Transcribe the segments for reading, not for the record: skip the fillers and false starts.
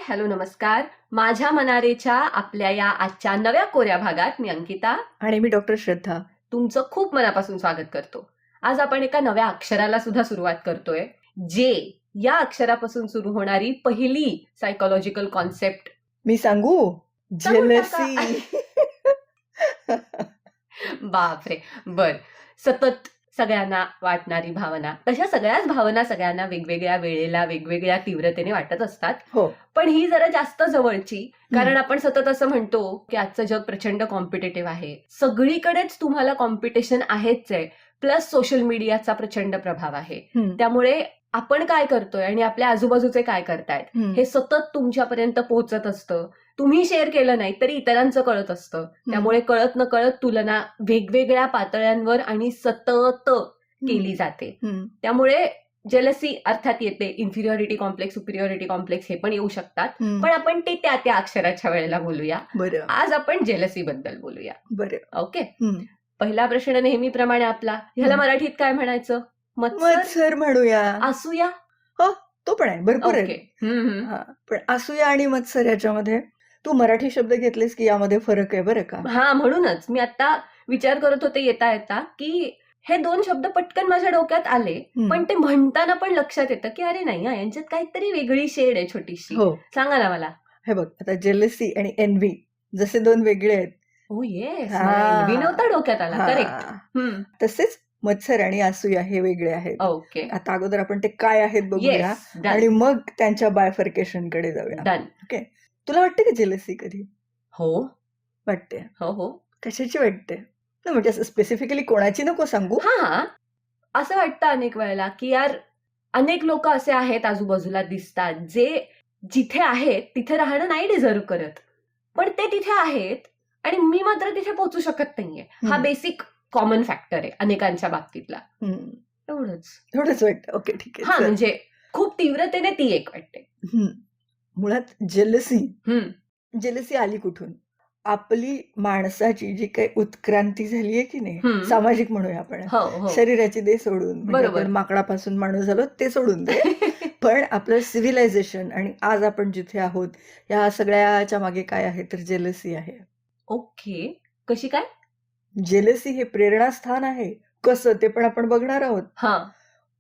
Hello नमस्कार. माझ्या मनारेच्या आपल्या या आजच्या नव्या कोऱ्या भागात मी अंकिता आणि मी डॉक्टर श्रद्धा. तुमचं खूप मनापासून स्वागत करतो. आज आपण एका नव्या अक्षराला सुद्धा सुरुवात करतोय. जे या अक्षरापासून सुरू होणारी पहिली सायकोलॉजिकल कॉन्सेप्ट मी सांगू? सांगून टाका. जेलसी. बापरे. बर. सतत सगळ्यांना वाटणारी भावना. तशा सगळ्याच भावना सगळ्यांना वेगवेगळ्या वेळेला वेगवेगळ्या तीव्रतेने वाटत असतात. हो. पण ही जरा जास्त जवळची, कारण आपण सतत असं म्हणतो की आजचं जग प्रचंड कॉम्पिटेटिव्ह आहे. सगळीकडेच तुम्हाला कॉम्पिटिशन आहेच आहे. प्लस सोशल मीडियाचा प्रचंड प्रभाव आहे. त्यामुळे आपण काय करतोय आणि आपल्या आजूबाजूचे काय करतायत हे सतत तुमच्यापर्यंत पोहोचत असतं. तुम्ही शेअर केलं नाही तरी इतरांचं कळत असतं. त्यामुळे कळत न कळत तुलना वेगवेगळ्या पातळ्यांवर आणि सतत केली जाते. त्यामुळे जेलसी अर्थात येते. इन्फिरियरिटी कॉम्प्लेक्स, सुपिरियरिटी कॉम्प्लेक्स हे पण येऊ शकतात. पण आपण ते त्या त्या अक्षराच्या वेळेला बोलूया. बरं. आज आपण जेलसी बद्दल बोलूया. बरं. ओके. पहिला प्रश्न नेहमीप्रमाणे आपला, ह्याला मराठीत काय म्हणायचं? मत्सर म्हणूया. असूया? हो, तो पण आहे. भरपूर आहे. पण असूया आणि मत्सर याच्यामध्ये तू मराठी शब्द घेतलेस की यामध्ये फरक आहे बरं का? हा, म्हणूनच मी आता विचार करत होते येता येता की हे दोन शब्द पटकन माझ्या डोक्यात आले, पण ते म्हणताना पण लक्षात येतं की अरे नाही, यांच्यात काहीतरी वेगळी शेड आहे छोटीशी. हो. सांगा ना मला. हे बघ, आता जेलसी आणि एनव्ही जसे दोन वेगळे आहेत. हो येस, नव्हता डोक्यात आला. करेक्ट. तसेच मत्सर आणि असूया हे वेगळे आहेत. ओके. आता अगोदर आपण ते काय आहेत बघूया आणि मग त्यांच्या बायफर्केशन कडे जाऊया. डन. ओके. तुला वाटते का जेलसी कधी? हो वाटते. हो. कशाची वाटते? म्हणजे असं स्पेसिफिकली कोणाची नको सांगू. हा, असं वाटतं अनेक वेळेला की यार अनेक लोक असे आहेत आजूबाजूला दिसतात जे जिथे आहेत तिथे राहणं नाही डिझर्व करत, पण ते तिथे आहेत आणि मी मात्र तिथे पोहोचू शकत नाहीये. हा बेसिक कॉमन फॅक्टर आहे अनेकांच्या बाबतीतला. थोडंच वाटतं. ओके, ठीक आहे. हा, म्हणजे खूप तीव्रतेने ती एक वाटते. मुळात जेलसी आली कुठून? आपली माणसाची जी काही उत्क्रांती झालीये की नाही, सामाजिक म्हणूया आपण, शरीराची दे सोडून, म्हणजे माकडापासून माणूस झालो ते सोडून दे. पण आपलं सिव्हिलायझेशन आणि आज आपण जिथे आहोत या सगळ्याच्या मागे काय आहे तर जेलसी आहे. ओके. कशी काय? जेलसी हे प्रेरणास्थान आहे. कसं ते पण आपण बघणार आहोत.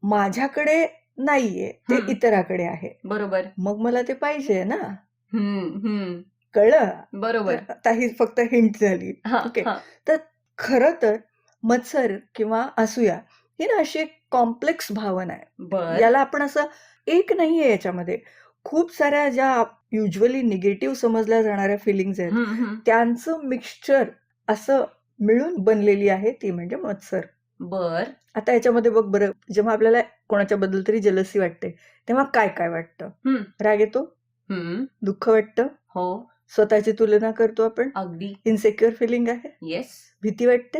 माझ्याकडे नाहीये, ते इतराकडे आहे. बरोबर. मग मला ते पाहिजे ना. कळलं? बरोबर. आता ही फक्त हिंट झाली. ओके. तर खरं तर मत्सर किंवा असूया ही ना अशी एक कॉम्प्लेक्स भावना आहे. याला आपण असं एक नाहीये, याच्यामध्ये खूप साऱ्या ज्या युजली निगेटिव्ह समजल्या जाणाऱ्या फिलिंग्स आहेत त्यांचं मिक्सचर असं मिळून बनलेली आहे ती म्हणजे मत्सर. आता याच्यामध्ये बघ बरं, जेव्हा आपल्याला कोणाच्या बद्दल तरी जेलसी वाटते तेव्हा काय काय वाटतं? राग येतो, दुःख वाटतं, हो, स्वतःची तुलना करतो आपण, अगदी इन्सेक्युअर फिलिंग आहे, येस, भीती वाटते.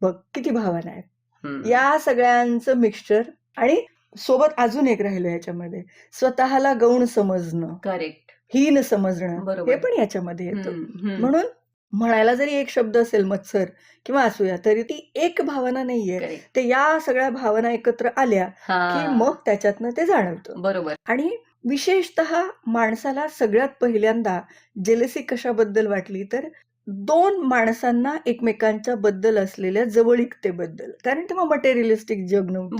बघ किती भावना आहेत. या सगळ्यांचं मिक्सचर आणि सोबत अजून एक राहिलं याच्यामध्ये, स्वतःला गौण समजणं, करेक्ट, हीन समजणं, हे पण याच्यामध्ये येतं. म्हणून म्हणायला जरी एक शब्द असेल मत्सर किंवा असूया तरी ती एक भावना नाहीये. ते या सगळ्या भावना एकत्र आल्या की मग त्याच्यातनं ते जाणवतं. बरोबर. आणि विशेषतः माणसाला सगळ्यात पहिल्यांदा जेलसी कशाबद्दल वाटली तर दोन माणसांना एकमेकांच्या बद्दल असलेल्या जवळीकतेबद्दल, कारण तेव्हा मटेरियलिस्टिक जग नव्हतं.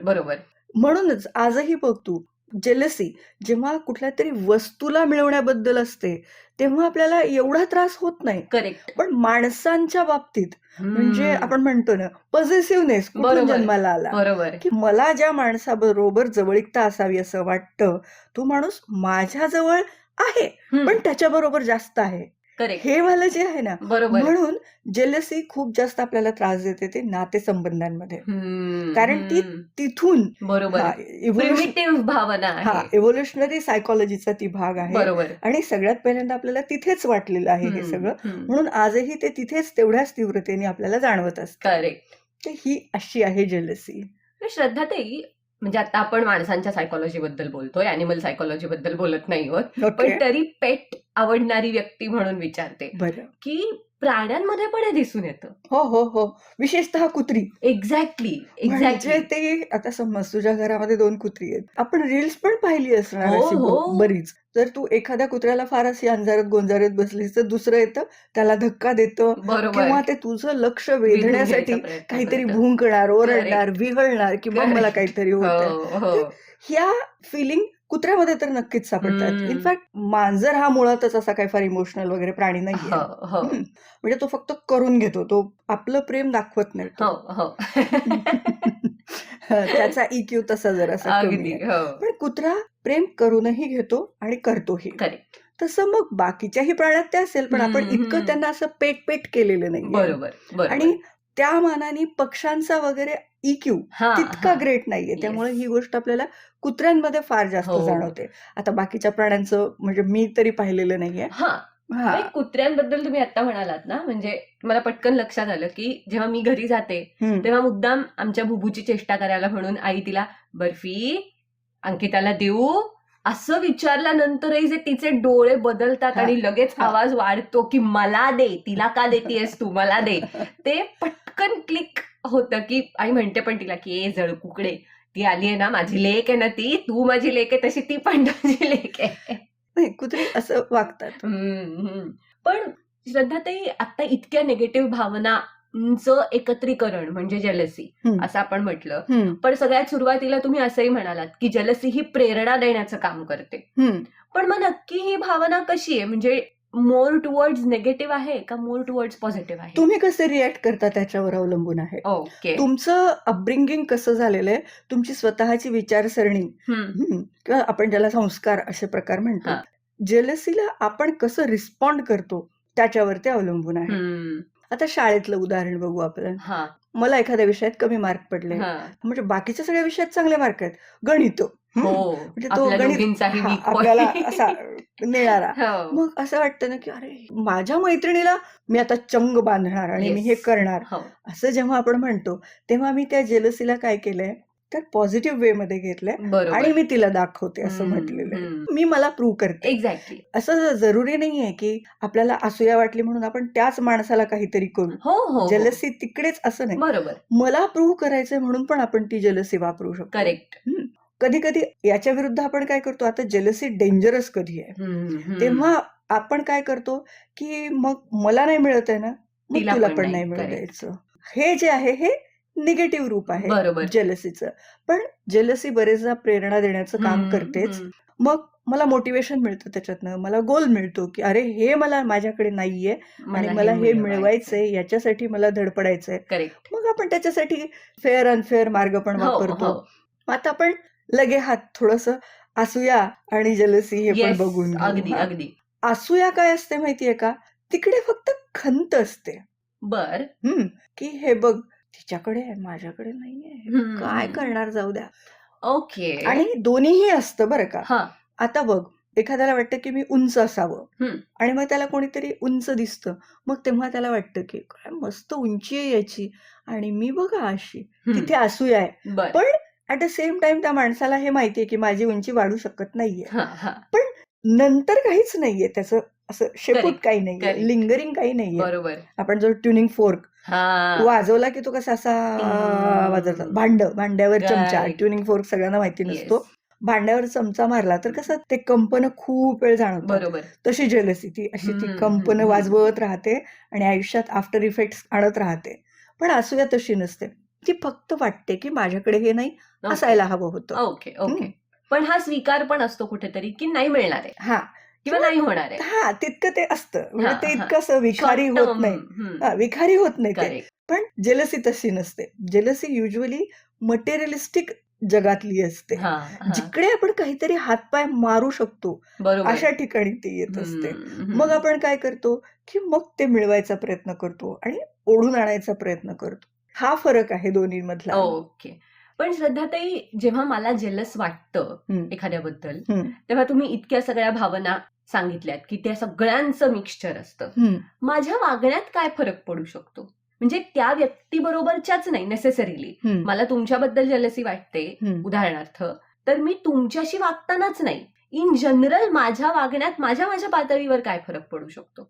बरोबर. म्हणूनच आजही बघ तू, जेलसी जेव्हा कुठल्या तरी वस्तूला मिळवण्याबद्दल असते तेव्हा आपल्याला एवढा त्रास होत नाही. करेक्ट. पण माणसांच्या बाबतीत म्हणजे आपण म्हणतो ना पॉझिटिव्हनेस कुठून जन्माला आला, बरोबर, की मला ज्या माणसाबरोबर जवळीकता असावी असं वाटतं तो माणूस माझ्या जवळ आहे पण त्याच्याबरोबर जास्त आहे. हे वाला जे आहे ना, म्हणून जेलसी खूप जास्त आपल्याला त्रास देते ते नातेसंबंधांमध्ये, कारण ती तिथून भावना, इव्होल्युशनरी सायकोलॉजीचा ती भाग आहे आणि सगळ्यात पहिल्यांदा आपल्याला तिथेच वाटलेलं आहे हे सगळं. म्हणून आजही ते तिथेच तेवढ्याच तीव्रतेने आपल्याला जाणवत असतं. करेक्ट. ही अशी आहे जेलसी. श्रद्धा ताई, म्हणजे आता आपण माणसांच्या सायकोलॉजी बद्दल बोलतोय, अॅनिमल सायकोलॉजी बद्दल बोलत नाही आहोत, पण तरी पेट आवडणारी व्यक्ती म्हणून विचारते की प्राण्यांमध्ये पण हे दिसून येतं. हो, विशेषतः कुत्री. एक्झॅक्टली. ते आता समज तुझ्या घरामध्ये 2 कुत्री आहेत, आपण रील्स पण पाहिली असणार बरीच, जर तू एखाद्या कुत्र्याला फार अशी अंजारत गोंजारत बसलीस तर दुसरं येतं, त्याला धक्का देतं बरोबर किंवा ते तुझं लक्ष वेधून वेधण्यासाठी घ्यायचा प्रयत्न काहीतरी करतं. भुंकणार, ओरडणार, Correct. विहळणार की मग मला Correct. काहीतरी होतंय. हो तर हो ह्या फिलिंग कुत्र्यामध्ये तर नक्कीच सापडतात. हम्म. इनफॅक्ट मांजर हा मुळातच असा काही फार इमोशनल वगैरे प्राणी नाहीये. हो हो म्हणजे तो फक्त करून घेतो, तो आपलं प्रेम दाखवत नाही हो तो. हो त्याचा EQ तसा जरासा कमी अगदी आहे. हो पण कुत्रा प्रेम करूनही घेतो आणि करतोही. करेक्ट तसं मग बाकीच्याही प्राण्यात ते असेल, पण आपण इतकं त्यांना असं पेट केलेलं नाहीये. बरोबर बरोबर आणि त्या मानाने पक्ष्यांचा वगैरे EQ हा तितका हा ग्रेट नाहीये. Yes. त्यामुळे ही गोष्ट आपल्याला कुत्र्यांमध्ये फार जास्त हो. जाणवते. आता बाकीच्या प्राण्यांचं म्हणजे मी तरी पाहिलेलं नाहीये. हा हा नाही, कुत्र्यांबद्दल तुम्ही आता म्हणालात ना, म्हणजे मला पटकन लक्षात आलं की जेव्हा मी घरी जाते हम्म. तेव्हा मुद्दाम आमच्या बुबूची चेष्टा करायला म्हणून आई तिला बर्फी अंकिताला देऊ असं विचारल्यानंतरही जे तिचे डोळे बदलतात हा. आणि लगेच हा. आवाज वाढतो की मला दे, तिला का देतेस तू, मला दे. ते पटकन क्लिक होतं की आई म्हणते पण तिला की ए जळ कुकडे, ती आली आहे ना, माझी लेक आहे ना ती, तू माझी लेक आहे तशी ती पण तुझी लेक आहे. नाही, कुत्री असं वागतात. पण श्रद्धाताई, आता इतक्या निगेटिव्ह भावनांचं एकत्रीकरण म्हणजे जेलसी असं आपण म्हटलं, पण सगळ्यात सुरुवातीला तुम्ही असंही म्हणालात की जेलसी ही प्रेरणा देण्याचं काम करते. पण मग नक्की ही भावना कशी आहे, म्हणजे मोर टुवर्ड्स निगेटिव्ह आहे का मोर टुवर्ड्स पॉझिटिव्ह आहे? तुम्ही कसे रिॲक्ट करता त्याच्यावर अवलंबून आहे. ओके. तुमचं अपब्रिंगिंग कसं झालेलं आहे, तुमची स्वतःची विचारसरणी किंवा आपण ज्याला संस्कार असे प्रकार म्हणतो, हा. जेलसीला आपण कसं रिस्पॉन्ड करतो त्याच्यावर ते अवलंबून आहे. आता शाळेतलं उदाहरण बघू आपण. हा मला एखाद्या विषयात कमी मार्क पडले, हा म्हणजे बाकीच्या सगळ्या विषयात चांगले मार्क आहेत, गणित हो म्हणजे तो आपल्या गणित दोघींचाही हा, weak आपल्याला point. असा नेणारा. हो. मग असं वाटतं ना की अरे माझ्या मैत्रिणीला मी आता चंग बांधणार आणि मी हे Yes. करणार, हो. असं जेव्हा आपण म्हणतो तेव्हा मी त्या जेलसीला काय केलंय तर पॉझिटिव्ह वे मध्ये घेतलंय बरोबर. आणि मी तिला दाखवते असं म्हटलेलं आहे. मी मला प्रूव्ह करते. एक्झॅक्टली. असं जरुरी नाहीये की आपल्याला असूया वाटली म्हणून आपण त्याच माणसाला काहीतरी करू. हो हो जेलसी तिकडेच असं नाही. बरोबर. मला प्रूव्ह करायचंय म्हणून पण आपण ती जेलसी वापरू शकतो. करेक्ट. कधी कधी याच्या विरुद्ध आपण काय करतो, आता जेलसी डेंजरस कधी आहे तेव्हा आपण काय करतो की मग मला नाही मिळत आहे ना, मग तिला तुला पण पण नाही. नाही मिळू Correct. द्यायचं. हे जे आहे हे निगेटिव्ह रूप आहे बरोबर. जेलसीचं. पण जेलसी बरेचदा प्रेरणा देण्याचं काम करतेच. मग मला मोटिवेशन मिळतं त्याच्यातनं, मला गोल मिळतो की अरे हे मला माझ्याकडे नाहीये आणि मला हे मिळवायचंय, याच्यासाठी मला धडपडायचंय. करेक्ट. मग आपण त्याच्यासाठी फेअर अनफेअर मार्ग पण वापरतो. आता आपण लगे हात थोडंसं असूया आणि जेलसी हे पण बघून घेऊ. अगदी अगदी. असूया काय असते माहितीये का, तिकडे फक्त खंत असते. बर. की हे बघ तिच्याकडे आहे, माझ्याकडे नाहीये, काय करणार, जाऊ द्या. ओके. आणि दोन्हीही असतं बरं का. हा. आता बघ, एखाद्याला वाटतं की मी उंच असावं आणि मग त्याला कोणीतरी उंच दिसतं, मग तेव्हा त्याला वाटतं की काय मस्त उंची आहे याची आणि मी बघा अशी, तिथे असूया आहे. पण ऍट द सेम टाइम त्या माणसाला हे माहितीये की माझी उंची वाढू शकत नाहीये. पण नंतर काहीच नाहीये त्याचं, असं शेपूट काही नाहीये, लिंगरिंग काही नाहीये. बरोबर. आपण जो ट्युनिंग फोर्क वाजवला की तो कसा असा वाजवतात, भांड्यावर चमचा, ट्युनिंग फोर्क सगळ्यांना माहिती नसतो. भांड्यावर चमचा मारला तर कसं ते कंपन खूप वेळ जाणवतात. बरोबर. तशी जेलसी ती अशी ती कंपन वाजवत राहते आणि आयुष्यात आफ्टर इफेक्ट्स आणत राहते. पण असूया तशी नसते, ती फक्त वाटते की माझ्याकडे हे नाही, असायला हवं होतं. Okay okay. पण हा स्वीकार पण असतो कुठेतरी की नाही मिळणार आहे, हा किंवा नाही होणार आहे. हा, तितकं ते असतं, म्हणजे ते इतकं असं विखारी होत नाही, विखारी होत नाही ते. पण जेलसी तशी नसते. जेलसी युजली मटेरियलिस्टिक जगातली असते, जिकडे आपण काहीतरी हातपाय मारू शकतो अशा ठिकाणी ती येत असते. मग आपण काय करतो की मग ते मिळवायचा प्रयत्न करतो आणि ओढून आणायचा प्रयत्न करतो. हा फरक आहे दोन्ही मधला. ओके. पण श्रद्धाताई, जेव्हा मला जेलस वाटतं एखाद्याबद्दल, तेव्हा तुम्ही इतक्या सगळ्या भावना सांगितल्यात की त्या सगळ्यांचं मिक्सचर असतं. माझ्या वागण्यात काय फरक पडू शकतो? म्हणजे त्या व्यक्तीबरोबरच्याच नाही नेसेसरीली, मला तुमच्याबद्दल जेलसी वाटते उदाहरणार्थ, तर मी तुमच्याशी वागतानाच नाही, इन जनरल माझ्या वागण्यात माझ्या पातळीवर काय फरक पडू शकतो?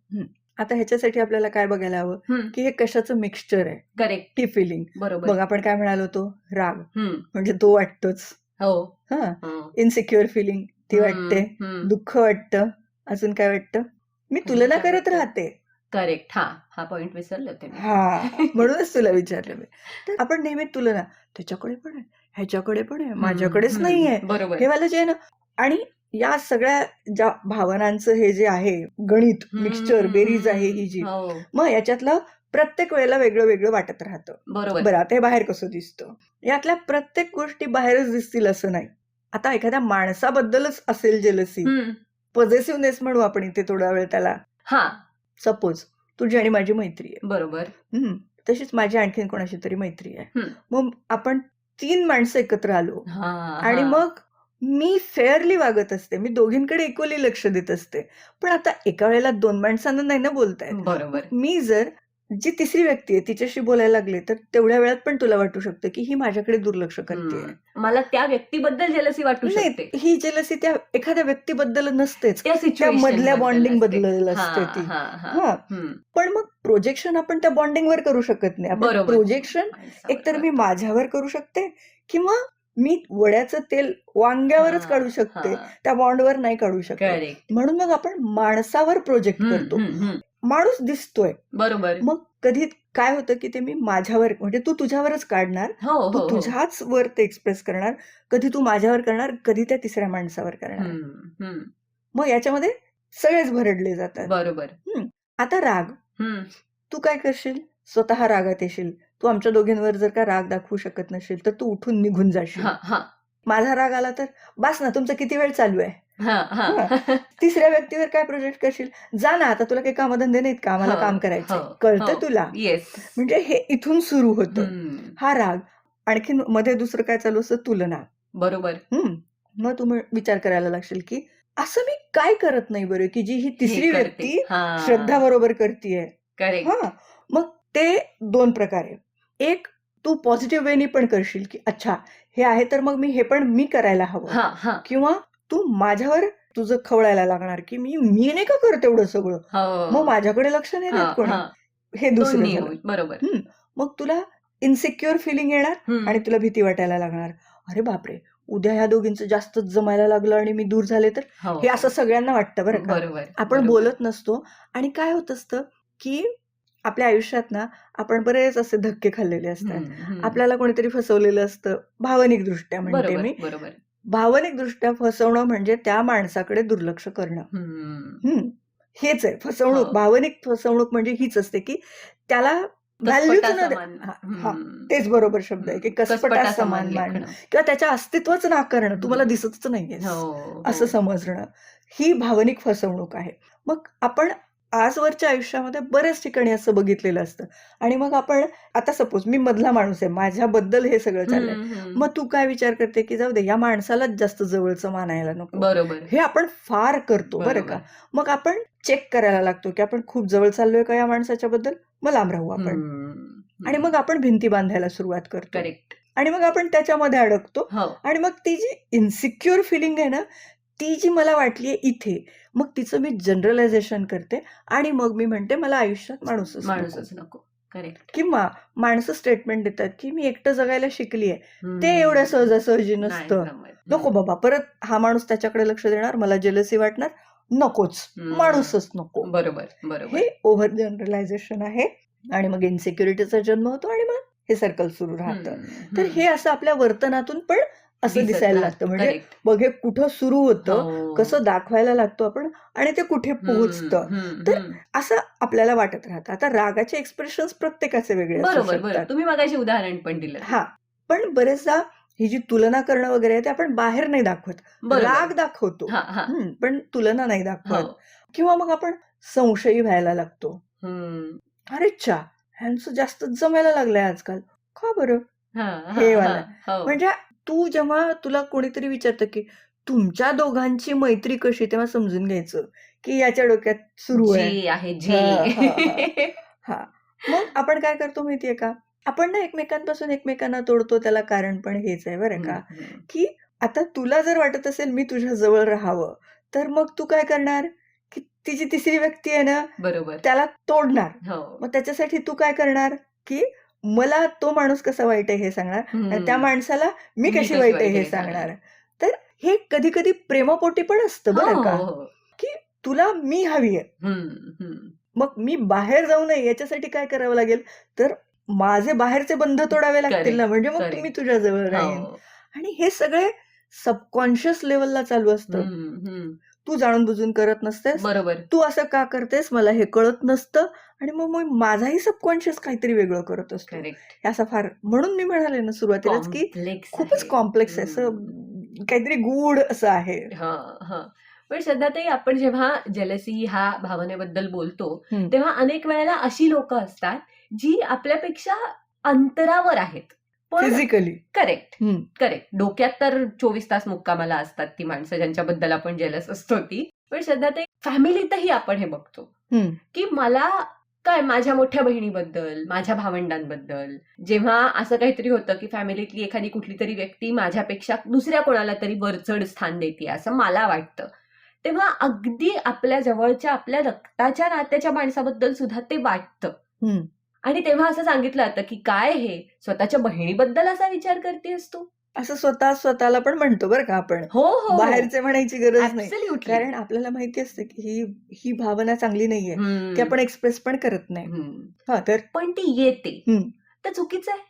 आता ह्याच्यासाठी आपल्याला काय बघायला हवं की हे कशाचं मिक्सचर आहे. करेक्ट. ती फिलिंग. बरोबर. मग आपण काय म्हणालो, तो राग म्हणजे तो वाटतोच. हो. इनसिक्युअर फिलिंग भीती वाटते, दुःख वाटतं, अजून काय वाटतं? मी तुलना करत राहते. करेक्ट. हा पॉइंट विसरले होते. म्हणूनच तुला विचारलं मी. तर आपण नेहमी तुलना, त्याच्याकडे पण आहे, ह्याच्याकडे पण आहे, माझ्याकडेच नाहीये, बरोबर. हे मला जे आहे ना. आणि या सगळ्या ज्या भावनांचं हे जे आहे गणित, मिक्सचर, बेरीज आहे ही जी, मग याच्यातलं प्रत्येक वेळेला वेगळं वेगळं वाटत राहतं. बरं, आता हे बाहेर कसं दिसतं? यातल्या प्रत्येक गोष्टी बाहेरच दिसतील असं नाही. आता एखाद्या माणसाबद्दलच असेल जेलसी, पॉझिटिव्हनेस म्हणू आपण इथे थोडा वेळ त्याला. सपोज तुझी आणि माझी मैत्री आहे, बरोबर, तशीच माझी आणखीन कोणाशी तरी मैत्री आहे. मग आपण 3 माणसं एकत्र आलो आणि मग मी फेअरली वागत असते, मी दोघींकडे इक्वली लक्ष देत असते. पण आता एका वेळेला 2 माणसांना नाही ना बोलतायत. बरोबर. मी जर जी तिसरी व्यक्ती आहे तिच्याशी बोलायला लागले तर तेवढ्या वेळात पण तुला वाटू शकतं की ही माझ्याकडे दुर्लक्ष करते, मला त्या व्यक्तीबद्दल जेलसी वाटू शकते. ही जेलसी त्या एखाद्या व्यक्तीबद्दल नसतेच, त्या मधल्या बॉन्डिंग बद्दल असते ती. पण मग प्रोजेक्शन आपण त्या बॉन्डिंग वर करू शकत नाही. आपण प्रोजेक्शन एकतर मी माझ्यावर करू शकते किंवा मी वड्याचं तेल वांग्यावरच काढू शकते, त्या बॉन्डवर नाही काढू शकते. म्हणून मग आपण माणसावर प्रोजेक्ट करतो. माणूस दिसतोय, बरोबर. मग कधी काय होतं की ते मी माझ्यावर, म्हणजे तू तुझ्यावरच काढणार, तू तुझ्याच वर ते एक्सप्रेस करणार, कधी तू माझ्यावर करणार, कधी त्या तिसऱ्या माणसावर करणार. मग याच्यामध्ये सगळेच भरडले जातात. बरोबर. आता राग, तू काय करशील? स्वतः रागात येशील. तू आमच्या दोघींवर जर का राग दाखवू शकत नसेल तर तू उठून निघून जाशील. माझा राग आला तर बस ना, तुमचं किती वेळ चालू आहे. तिसऱ्या व्यक्तीवर काय प्रोजेक्ट करशील? जा ना, आता तुला काही कामधंदे नाहीत का, आम्हाला काम करायचं, कळतं तुला? म्हणजे हे इथून सुरू होतं हा राग. आणखीन मध्ये दुसरं काय चालू असतं? तुलना. बरोबर. मग तुम्ही विचार करायला लागशील की असं मी काय करत नाही बरं की जी ही तिसरी व्यक्ती श्रद्धा बरोबर करतीये. मग ते 2 प्रकारे. एक, तू पॉझिटिव्ह वेनी पण करशील की अच्छा हे आहे तर मग मी हे पण मी करायला हवं, किंवा तू माझ्यावर तुझं खवळायला लागणार की मी नाही का करत एवढं सगळं, मग माझ्याकडे लक्ष नाही देत कोणी, हे दुसरं झालं. बरोबर. मग तुला इन्सिक्युअर फिलिंग येणार आणि तुला भीती वाटायला लागणार, अरे बापरे, उद्या ह्या दोघींचं जास्तच जमायला लागलं आणि मी दूर झाले तर. हे असं सगळ्यांना वाटतं बरं का, आपण बोलत नसतो. आणि काय होत असतं की आपल्या आयुष्यात ना आपण बरेच असे धक्के खाल्लेले असतात, आपल्याला कोणीतरी फसवलेलं असतं, भावनिक दृष्ट्या म्हणते मी. भावनिक दृष्ट्या फसवणं म्हणजे त्या माणसाकडे दुर्लक्ष करणं. हेच आहे फसवणूक. भावनिक फसवणूक म्हणजे हीच असते की त्याला व्हॅल्यूच न, तेच बरोबर शब्द आहे की कसपटा समान मानणं किंवा त्याच्या अस्तित्वच नाकारणं, तुम्हाला दिसतच नाहीये असं समजणं, ही भावनिक फसवणूक आहे. मग आपण आजवरच्या आयुष्यामध्ये बऱ्याच ठिकाणी असं बघितलेलं असतं. आणि मग आपण आता सपोज मी मधला माणूस आहे, माझ्याबद्दल हे सगळं चाललंय, मग तू काय विचार करते की जाऊ दे, या माणसालाच जास्त जवळचं मानायला नको. बरोबर. हे आपण फार करतो बरं का. मग आपण चेक करायला लागतो की आपण खूप जवळ चाललोय का या माणसाच्या बद्दल, मग लांब राहू आपण. आणि मग आपण भिंती बांधायला सुरुवात करतो. करेक्ट. आणि मग आपण त्याच्यामध्ये अडकतो. आणि मग ती जी इन्सिक्युअर फिलिंग आहे ना, ती जी मला वाटलीये इथे, मग तिचं मी जनरलायझेशन करते आणि मग मी म्हणते मला आयुष्यात माणूसच नको. करेक्ट. किंवा माणसं स्टेटमेंट देतात की मी एकटं जगायला शिकलीये, ते एवढ्या सहजासहजी नसतं. नको बाबा, परत हा माणूस त्याच्याकडे लक्ष देणार, मला जेलसी वाटणार, नकोच, माणूसच नको. बरोबर. हे ओव्हर जनरलायझेशन आहे आणि मग इन्सिक्युरिटीचा जन्म होतो आणि मग हे सर्कल सुरू राहतं. तर हे असं आपल्या वर्तनातून पण असं दिसायला लागतं. म्हणजे बघ, हे कुठं सुरू होतं, कसं दाखवायला लागतो आपण आणि ते कुठे पोहोचतं. तर असं आपल्याला वाटत राहतं. आता रागाचे एक्सप्रेशन्स प्रत्येकाचे वेगळे असू शकतात. तुम्ही मगाशी उदाहरण पण दिलं. पण बरेचदा ही जी तुलना करणं वगैरे आहे ते आपण बाहेर नाही दाखवत, राग दाखवतो पण तुलना नाही दाखवत. किंवा मग आपण संशयी व्हायला लागतो, अरे चा, ह्यांचं जास्तच जमायला लागलंय आजकाल, का बरं, हे वाला. म्हणजे तू जेव्हा तुला कोणीतरी विचारतं की तुमच्या दोघांची मैत्री कशी, तेव्हा समजून घ्यायचं की याच्या डोक्यात सुरू आहे. मग आपण काय करतो माहितीये का, आपण ना एकमेकांपासून एकमेकांना तोडतो. त्याला कारण पण हेच आहे बरं का, की आता तुला जर वाटत असेल मी तुझ्या जवळ राहावं, तर मग तू काय करणार की तिची तिसरी व्यक्ती आहे ना, बरोबर, त्याला तोडणार. मग त्याच्यासाठी तू काय करणार की मला तो माणूस कसा वाईट आहे हे सांगणार आणि त्या माणसाला मी कशी वाईट आहे हे सांगणार. तर हे कधी कधी प्रेमापोटी पण असतं बरं का, हो. की तुला मी हवी आहे, मग मी बाहेर जाऊ नये याच्यासाठी काय करावं लागेल, तर माझे बाहेरचे बंध तोडावे लागतील ना, म्हणजे मग मी तुझ्या जवळ राहीन. आणि हे सगळे सबकॉन्शियस लेवलला चालू असतं. तू जाणून बुजून करत नसतेस, बरोबर. तू असं का करतेस मला हे कळत नसतं, आणि मग मग माझाही सबकॉन्शियस काहीतरी वेगळं करत असतो. करेक्ट. असा फार, म्हणून मी म्हणाले ना सुरुवातीलाच की खूपच कॉम्प्लेक्स आहे, असं काहीतरी गूढ असं आहे. पण सध्या आपण जेव्हा जेलसी ह्या भावनेबद्दल बोलतो तेव्हा अनेक वेळेला अशी लोक असतात जी आपल्यापेक्षा अंतरावर आहेत, फिजिकली. करेक्ट. डोक्यात तर 24 तास मुक्कामाला असतात ती माणसं ज्यांच्याबद्दल आपण जेलस असतो ती. पण सध्या ते फॅमिलीतही आपण हे बघतो की मला काय माझ्या मोठ्या बहिणीबद्दल, माझ्या भावंडांबद्दल जेव्हा असं काहीतरी होतं की फॅमिलीतली एखादी कुठली तरी व्यक्ती माझ्यापेक्षा दुसऱ्या कोणाला तरी वरचढ स्थान देते असं मला वाटतं, तेव्हा अगदी आपल्या जवळच्या आपल्या रक्ताच्या नात्याच्या माणसाबद्दल सुद्धा ते वाटतं. आणि तेव्हा असं सांगितलं जातं की काय हे स्वतःच्या बहिणीबद्दल असा विचार करतेस तू, असं स्वतःला पण म्हणतो बरं का आपण. हो, बाहेरचे म्हणायची गरज नाही, कारण आपल्याला माहिती असते की ही भावना चांगली नाहीये, ती आपण एक्सप्रेस पण करत नाही. तर पण ती येते, तर चुकीचं आहे?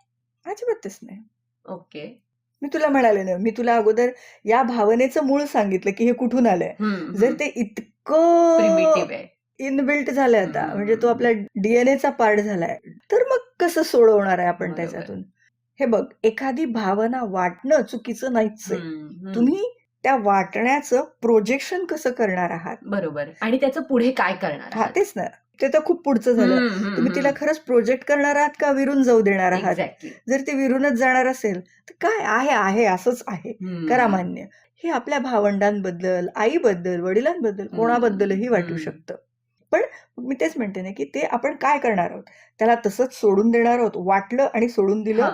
अजिबातच नाही. ओके. मी तुला म्हणाले ना, मी तुला अगोदर या भावनेचं मूळ सांगितलं की हे कुठून आलंय. जर ते इतकं प्रिमिटिव्ह आहे, इनबिल्ट झालंय आता, म्हणजे तो आपल्या डीएनएचा पार्ट झालाय, तर मग कसं सोडवणार आहे आपण त्याच्यातून. हे बघ, एखादी भावना वाटणं चुकीचं नाहीच आहे, तुम्ही त्या वाटण्याचं प्रोजेक्शन कसं करणार आहात. बरोबर. आणि त्याचं पुढे काय करणार आहात. तेच ना, ते तर खूप पुढचं झालं. तुम्ही तिला खरंच प्रोजेक्ट करणार आहात का विरून जाऊ देणार आहात. जर ते विरूनच जाणार असेल तर काय आहे असंच आहे, करा मान्य. हे आपल्या भावंडांबद्दल, आईबद्दल, वडिलांबद्दल, कोणाबद्दलही वाटू शकतं. पण मी तेच म्हणते ना की ते आपण काय करणार आहोत, त्याला तसंच सोडून देणार आहोत, वाटलं आणि सोडून दिलं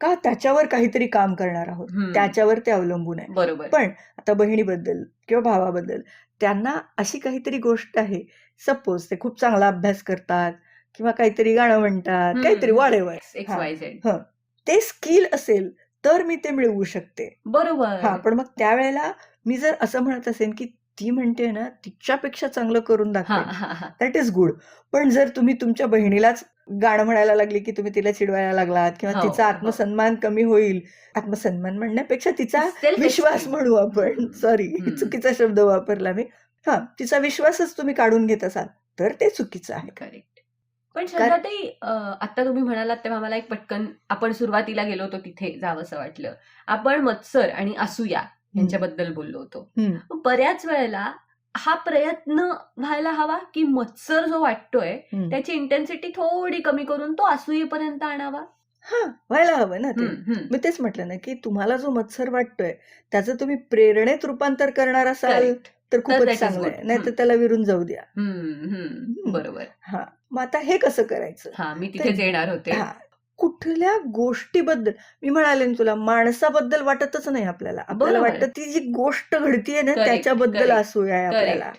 का त्याच्यावर काहीतरी काम करणार आहोत, त्याच्यावर ते अवलंबून आहे. बरोबर. पण आता बहिणीबद्दल किंवा भावाबद्दल त्यांना अशी काहीतरी गोष्ट आहे, सपोज ते खूप चांगला अभ्यास करतात किंवा काहीतरी गाणं म्हणतात, काहीतरी वाढेवर, ते स्किल असेल तर मी ते मिळवू शकते. बरोबर. पण मग त्यावेळेला मी जर असं म्हणत असेल की ती म्हणते ना तिच्यापेक्षा चांगलं करून दाखवेल, दॅट इज गुड. पण जर तुम्ही तुमच्या बहिणीलाच गाणं म्हणायला लागली की तुम्ही तिला चिडवायला लागलात किंवा तिचा आत्मसन्मान कमी होईल, आत्मसन्मान म्हणण्यापेक्षा तिचा विश्वास म्हणू आपण, सॉरी चुकीचा शब्द वापरला मी, तिचा विश्वासच तुम्ही काढून घेत असाल तर ते चुकीचं आहे. करेक्ट. पण सध्या ते आता तुम्ही म्हणालात तेव्हा मला एक पटकन, आपण सुरुवातीला गेलो होतो तिथे जावंसं वाटलं. आपण मत्सर आणि असूया यांच्याबद्दल बोललो होतो. बऱ्याच वेळेला हा प्रयत्न व्हायला हवा की मत्सर जो वाटतोय त्याची इंटेन्सिटी थोडी कमी करून तो असूयेपर्यंत आणावा. व्हायला हवं ना ते. मी तेच म्हटलं ना की तुम्हाला जो मत्सर वाटतोय त्याचं तुम्ही प्रेरणेत रूपांतर करणार असाल तर खूपच चांगलं आहे, नाही तर त्याला विरून जाऊ द्या. बरोबर. मग आता हे कसं करायचं, मी तिथेच येणार होते. कुठल्या गोष्टीबद्दल, मी म्हणाले ना तुला, माणसाबद्दल वाटतच नाही आपल्याला, आपल्याला वाटतं ती जी गोष्ट घडतीये ना त्याच्याबद्दल असूया आहे आपल्याला.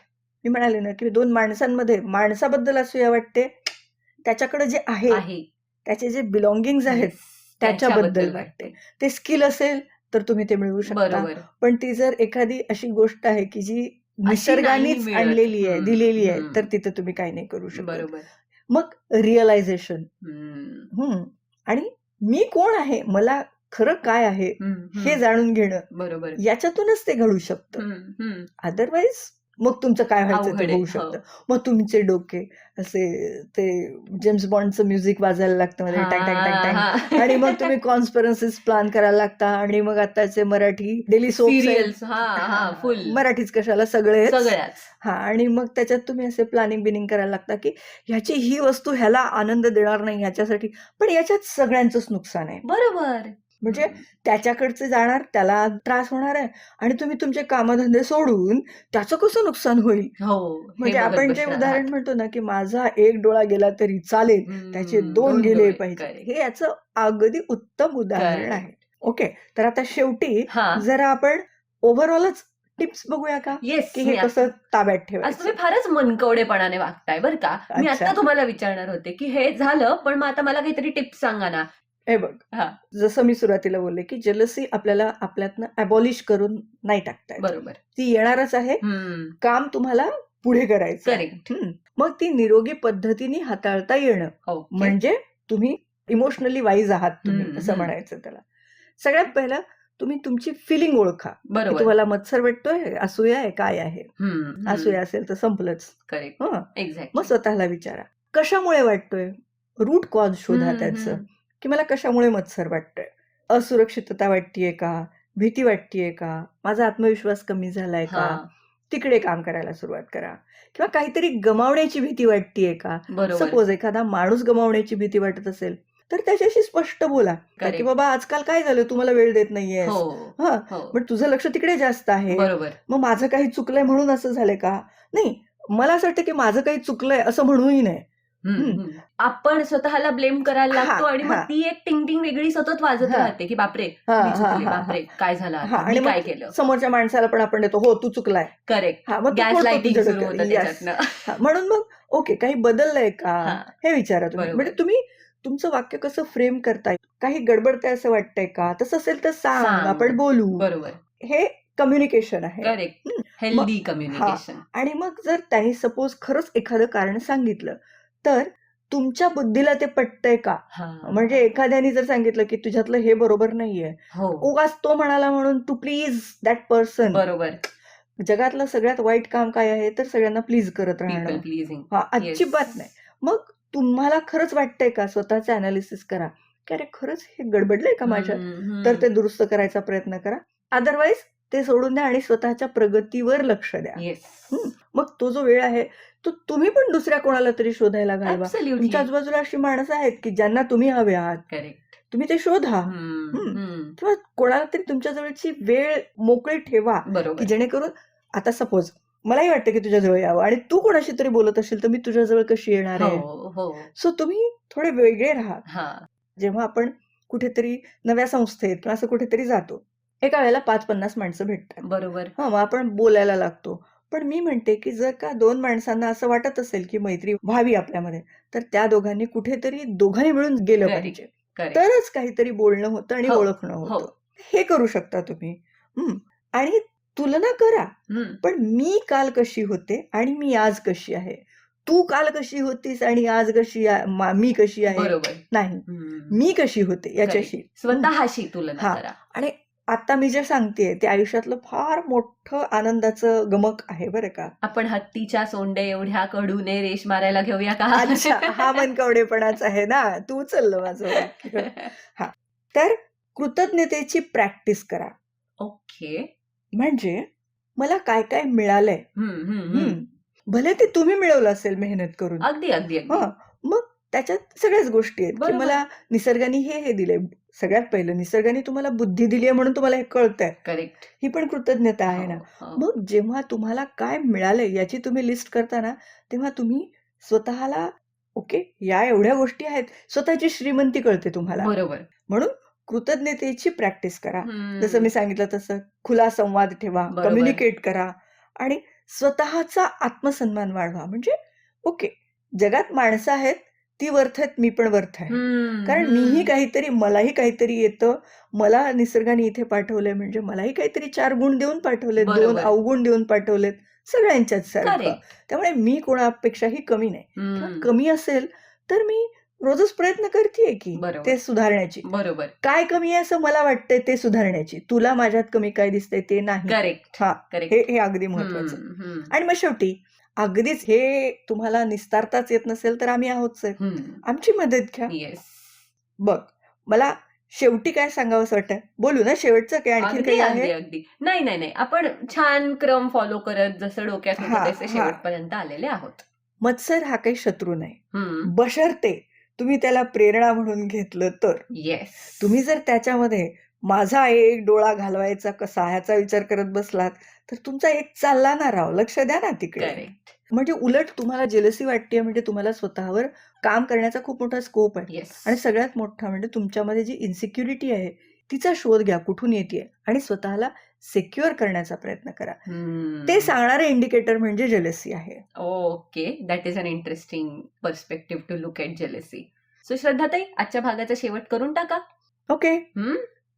मी म्हणाले ना की दोन माणसांमध्ये माणसाबद्दल असूया वाटते, त्याच्याकडे जे आहे त्याचे जे बिलॉंगिंग्स आहेत त्याच्याबद्दल वाटते. ते स्किल असेल तर तुम्ही ते मिळवू शकता. पण ती जर एखादी अशी गोष्ट आहे की जी निसर्गानेच आणलेली आहे, दिलेली आहे, तर तिथे तुम्ही काही नाही करू शकत. मग रिअलायझेशन, आणि मी कोण आहे, मला खरं काय आहे हे जाणून घेणं, बरोबर, याच्यातूनच ते घडू शकतं. अदरवाईज मग तुमचं काय व्हायचं ते होऊ शकतं. मग तुमचे डोके असे ते जेम्स बॉन्डचं म्युझिक वाजायला लागतं मध्ये, टँग टँग टँग टँग, आणि मग तुम्ही कॉन्स्पिरन्सीज प्लॅन करायला लागता. आणि मग आताचे मराठी डेली सिरियल्स, मराठीच कशाला सगळेच, आणि मग त्याच्यात तुम्ही असे प्लॅनिंग बिनिंग करायला लागता की ह्याची ही वस्तू ह्याला आनंद देणार नाही ह्याच्यासाठी, पण याच्यात सगळ्यांचंच नुकसान आहे. बरोबर. म्हणजे त्याच्याकडचे जाणार, त्याला त्रास होणार आहे, आणि तुम्ही तुमचे कामधंदे सोडून त्याचं कसं नुकसान होईल. म्हणजे आपण जे उदाहरण म्हणतो ना की माझा एक डोळा गेला तरी चालेल, त्याचे 2 गेले पाहिजे, हे याचं अगदी उत्तम उदाहरण आहे. ओके, तर आता शेवटी जरा आपण ओव्हरऑलच टिप्स बघूया का, की हे कसं ताब्यात ठेवायचं. तुम्ही फारच मनकवडेपणाने वागताय बरं का. मी आता तुम्हाला विचारणार होते की हे झालं, पण मग आता मला काहीतरी टिप्स सांगा ना. हे बघ, हा. जसं मी सुरुवातीला बोलले की जेलसी आपल्याला आपल्यातनं अबॉलिश करून नाही टाकता येत. बरोबर. ती येणारच आहे. काम तुम्हाला पुढे करायचं आहे. करेक्ट. मग ती निरोगी पद्धतीने हाताळता येणं म्हणजे तुम्ही इमोशनली वाईज आहात तुम्ही, असं म्हणायचं त्याला. सगळ्यात पहिलं तुम्ही तुमची फिलिंग ओळखा. बरोबर. तुम्हाला मत्सर वाटतोय, असूया आहे, काय आहे. असूया असेल तर संपलंच. करेक्ट. मग स्वतःला विचारा कशामुळे वाटतोय, रूट कॉज शोधा त्याचं, की मला कशामुळे मत्सर वाटतोय. असुरक्षितता वाटतेय का, भीती वाटतेय का, माझा आत्मविश्वास कमी झालाय का, तिकडे काम करायला सुरुवात करा. किंवा काहीतरी गमावण्याची भीती वाटतेय का. सपोज एखादा माणूस गमावण्याची भीती वाटत असेल तर त्याच्याशी स्पष्ट बोला की बाबा आजकाल काय झालं, तू मला वेळ देत नाहीयेस, पण तुझं लक्ष तिकडे जास्त आहे, मग माझं काही चुकलंय म्हणून असं झालंय का. नाही, मला असं वाटतं की माझं काही चुकलंय असं म्हणूही नाही. आपण स्वतःला ब्लेम करायला लागतो आणि मग ती एक टिंग टिंग वेगळी सतत वाजत राहते की बापरे मी चुकले, बापरे काय झालं, आणि काय केलं. समोरच्या माणसाला पण आपण देतो हो तू चुकलाय. करेक्ट. म्हणून मग ओके, काही बदललंय का हे विचारा तुम्ही. म्हणजे तुम्ही तुमचं वाक्य कसं फ्रेम करताय, काही गडबडतंय असं वाटतंय का, तसं असेल तर सांग, आपण बोलू. बरोबर. हे कम्युनिकेशन आहे. करेक्ट. Healthy communication. आणि मग जर त्यांनी सपोज खरंच एखादं कारण सांगितलं तर तुमच्या बुद्धीला ते पटतंय का. म्हणजे एखाद्याने जर सांगितलं की तुझ्यातलं हे बरोबर नाहीये, उगाच तो म्हणाला म्हणून टू प्लीज दॅट पर्सन. बरोबर. जगातलं सगळ्यात वाईट काम काय आहे तर सगळ्यांना प्लीज करत राहणं. अजिबात नाही. मग तुम्हाला खरंच वाटतंय का, स्वतःचं अनालिसिस करा की अरे खरंच हे गडबडलंय का माझ्यात, तर ते दुरुस्त करायचा प्रयत्न करा. अदरवाईज ते सोडून द्या आणि स्वतःच्या प्रगतीवर लक्ष द्या. मग तो जो वेळ आहे तो तुम्ही पण दुसऱ्या कोणाला तरी शोधायला घालवा. तुमच्या आजूबाजूला अशी माणसं आहेत की ज्यांना तुम्ही हवे आहात. करेक्ट. तुम्ही ते शोधा. किंवा कोणाला तरी तुमच्या जवळची वेळ मोकळी ठेवा की जेणेकरून आता सपोज मलाही वाटतं की तुझ्या जवळ यावं आणि तू कोणाशी तरी बोलत असेल तर मी तुझ्या जवळ कशी येणार आहे. सो तुम्ही थोडे वेगळे राहा. जेव्हा आपण कुठेतरी नव्या संस्थेत किंवा असं कुठेतरी जातो, एका वेळेला 5-50 माणसं भेटतात. बरोबर. मग आपण बोलायला लागतो. पण मी म्हणते की जर का 2 माणसांना असं वाटत असेल की मैत्री व्हावी आपल्यामध्ये, तर त्या दोघांनी मिळून गेलं पाहिजे, तरच काहीतरी बोलणं होतं आणि ओळखणं होतं. हे करू शकता तुम्ही. आणि तुलना करा, पण मी काल कशी होते आणि मी आज कशी आहे, तू काल कशी होतीस आणि आज कशी मी कशी आहे, नाही मी कशी होते याच्याशी स्वतःशी तुलना करा. आणि आता मी जे सांगतेय ते आयुष्यातलं फार मोठं आनंदाचं गमक आहे बरं का. आपण हत्तीच्या सोंडे एवढ्या कडूने रेश मारायला घेऊया का. अच्छा, हा मनकवडेपणाच आहे ना, तू उचललं माझं वाक्य. तर कृतज्ञतेची प्रॅक्टिस करा. ओके. म्हणजे मला काय काय मिळालंय, भले ते तुम्ही मिळवलं असेल मेहनत करून. अगदी. मग त्याच्यात सगळ्याच गोष्टी आहेत की मला निसर्गाने हे दिलंय. सगळ्यात पहिलं निसर्गाने तुम्हाला बुद्धी दिली आहे म्हणून तुम्हाला हे कळतंय. करेक्ट. ही पण कृतज्ञता आहे ना. मग जेव्हा तुम्हाला काय मिळालंय याची तुम्ही लिस्ट करता ना, तेव्हा तुम्ही स्वतःला ओके या एवढ्या गोष्टी आहेत, स्वतःची श्रीमंती कळते तुम्हाला. बरोबर. म्हणून कृतज्ञतेची प्रॅक्टिस करा. जसं मी सांगितलं तसं खुला संवाद ठेवा, कम्युनिकेट करा आणि स्वतःचा आत्मसन्मान वाढवा. म्हणजे ओके, जगात माणसं आहेत, ती वर्थ आहेत, मी पण वर्थ आहे. कारण मलाही काहीतरी येतं, मला निसर्गाने इथे पाठवलंय म्हणजे मलाही काहीतरी 4 गुण देऊन पाठवलेत, 2 अवगुण देऊन पाठवलेत, सगळ्यांच्याच सारखं. त्यामुळे मी कोणापेक्षाही कमी नाही. कमी असेल तर मी रोजच प्रयत्न करतेय की ते सुधारण्याची. बरोबर. काय कमी आहे असं मला वाटतंय ते सुधारण्याची. तुला माझ्यात कमी काय दिसतंय ते नाही. करेक्ट. हे अगदी महत्वाचं. आणि मग शेवटी अगदीच हे तुम्हाला निस्तारताच येत नसेल तर आम्ही आहोतच, आमची मदत घ्या. बघ, मला शेवटी काय सांगावंसं वाटतं, बोलू ना शेवटचं काय आणखी काही आहे. अगदी. नाही, आपण छान क्रम फॉलो करत जसं डोक्यात होतं तसे शेवटपर्यंत आलेले आहोत. मत्सर हा काही शत्रू नाही, बशर्ते तुम्ही त्याला प्रेरणा म्हणून घेतलं तर. तुम्ही जर त्याच्यामध्ये माझा एक डोळा घालवायचा कसा ह्याचा विचार करत बसलात तर तुमचा एक चालला ना राव. लक्ष द्या ना तिकडे. म्हणजे उलट तुम्हाला जेलसी वाटते म्हणजे तुम्हाला स्वतःवर काम करण्याचा खूप मोठा स्कोप आहे. आणि सगळ्यात मोठा म्हणजे तुमच्यामध्ये जी इन्सिक्युरिटी आहे तिचा शोध घ्या, कुठून येते आणि स्वतःला सिक्युअर करण्याचा प्रयत्न करा. ते सांगणारे इंडिकेटर म्हणजे जेलसी आहे. Okay, that is an interesting perspective to look at jealousy. So श्रद्धाताई, आजच्या भागाचा शेवट करून टाका. ओके.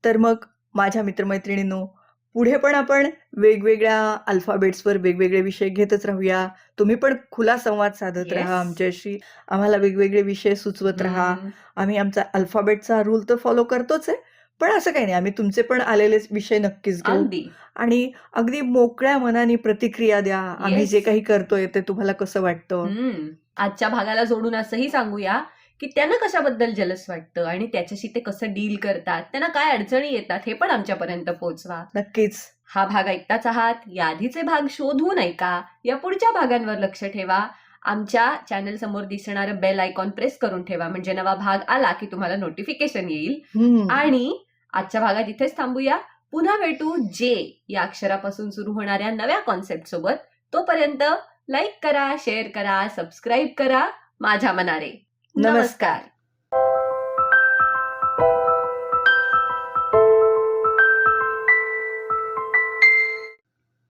तर मग माझ्या मित्रमैत्रिणींनो, पुढे पण आपण वेगवेगळ्या अल्फाबेट्सवर वेगवेगळे विषय घेतच राहूया. तुम्ही पण खुला संवाद साधत राहा आमच्याशी. आम्हाला वेगवेगळे विषय सुचवत राहा. आम्ही आमचा अल्फाबेटचा रूल तर फॉलो करतोच आहे, पण असं काही नाही, आम्ही तुमचे पण आलेले विषय नक्कीच घेऊ आणि अगदी मोकळ्या मनाने प्रतिक्रिया द्या. आम्ही जे काही करतोय ते तुम्हाला कसं वाटतं. आजच्या भागाला जोडून असंही सांगूया की त्यांना कशाबद्दल जलस वाटतं आणि त्याच्याशी ते कसं डील करतात, त्यांना काय अडचणी येतात, हे पण आमच्यापर्यंत पोहोचवा. नक्कीच. हा भाग ऐकताच आहात, या आधीचे भाग शोधून ऐका, या पुढच्या भागांवर लक्ष ठेवा. आमच्या चॅनल समोर दिसणारं बेल आयकॉन प्रेस करून ठेवा, म्हणजे नवा भाग आला की तुम्हाला नोटिफिकेशन येईल. आणि आजच्या भागात इथेच थांबूया. पुन्हा भेटू जे या अक्षरापासून सुरू होणाऱ्या नव्या कॉन्सेप्ट सोबत. तोपर्यंत लाईक करा, शेअर करा, सबस्क्राईब करा. माझ्या मनारे. नमस्कार.